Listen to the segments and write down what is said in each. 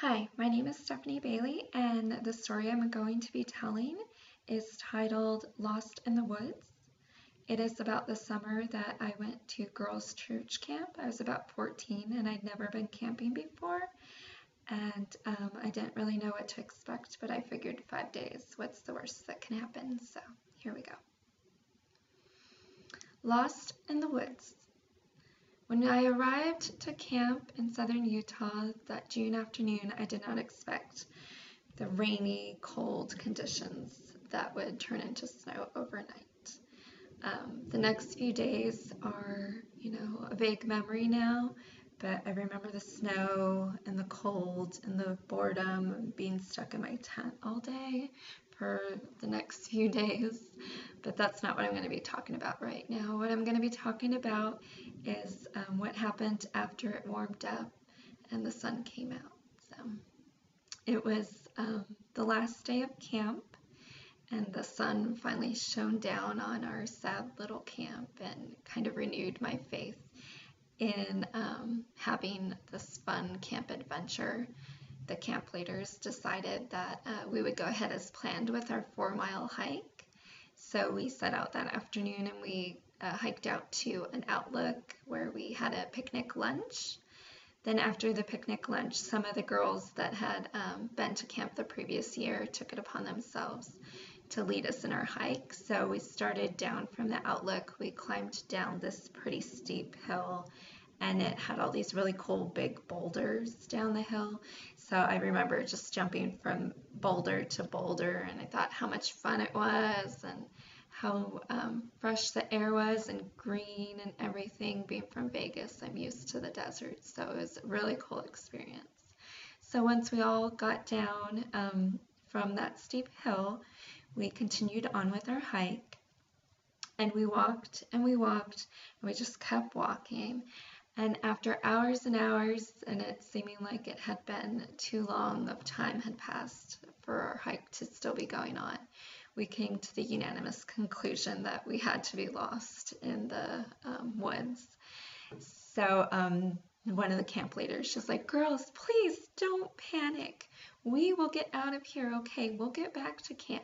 Hi, my name is Stephanie Bailey, and the story I'm going to be telling is titled Lost in the Woods. It is about the summer that I went to girls' church camp. I was about 14 and I'd never been camping before, and I didn't really know what to expect, but I figured 5 days, what's the worst that can happen? So here we go. Lost in the Woods. When I arrived to camp in southern Utah that June afternoon, I did not expect the rainy, cold conditions that would turn into snow overnight. The next few days are, a vague memory now, but I remember the snow and the cold and the boredom of being stuck in my tent all day for the next few days. But that's not what I'm going to be talking about right now. What I'm going to be talking about is what happened after it warmed up and the sun came out. So it was the last day of camp, and the sun finally shone down on our sad little camp and kind of renewed my faith in having this fun camp adventure. The camp leaders decided that we would go ahead as planned with our 4-mile hike. So we set out that afternoon and we hiked out to an outlook where we had a picnic lunch. Then after the picnic lunch, some of the girls that had been to camp the previous year took it upon themselves to lead us in our hike. So we started down from the outlook. We climbed down this pretty steep hill, and it had all these really cool big boulders down the hill. So I remember just jumping from boulder to boulder, and I thought how much fun it was and how fresh the air was and green and everything. Being from Vegas, I'm used to the desert, so it was a really cool experience. So once we all got down from that steep hill, we continued on with our hike, and we walked and we walked and we just kept walking. And after hours and hours, and it seeming like it had been too long of time had passed for our hike to still be going on, we came to the unanimous conclusion that we had to be lost in the woods. So one of the camp leaders, she's like, "Girls, please don't panic. We will get out of here, okay? We'll get back to camp."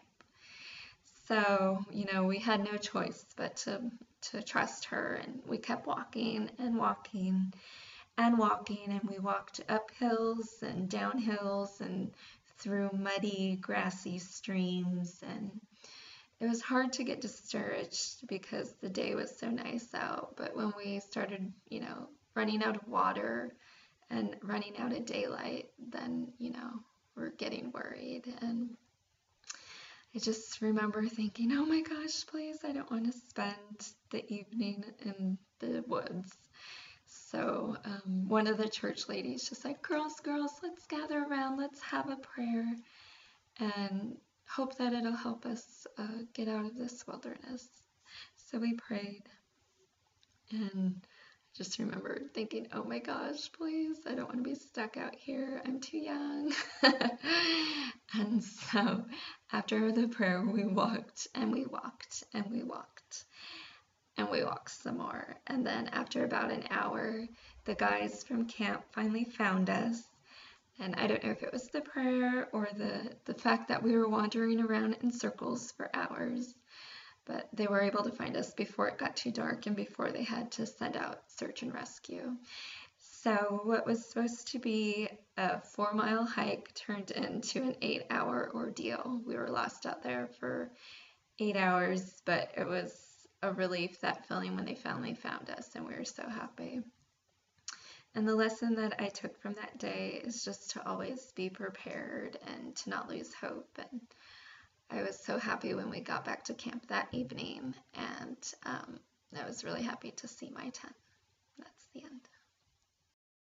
So, we had no choice but to trust her, and we kept walking and walking and walking, and we walked up hills and down hills and through muddy, grassy streams, and it was hard to get discouraged because the day was so nice out. But when we started, running out of water and running out of daylight, then, we're getting worried. And I just remember thinking, oh my gosh, please, I don't want to spend the evening in the woods. So one of the church ladies just like, girls, let's gather around, let's have a prayer and hope that it'll help us get out of this wilderness. So we prayed, and I just remember thinking, oh my gosh, please, I don't want to be stuck out here. I'm too young. And so after the prayer, we walked and we walked and we walked and we walked some more. And then after about an hour, the guys from camp finally found us. And I don't know if it was the prayer or the fact that we were wandering around in circles for hours, but they were able to find us before it got too dark and before they had to send out search and rescue. So what was supposed to be a 4-mile hike turned into an 8-hour ordeal. We were lost out there for 8 hours, but it was a relief, that feeling when they finally found us, and we were so happy. And the lesson that I took from that day is just to always be prepared and to not lose hope. And I was so happy when we got back to camp that evening, and I was really happy to see my tent.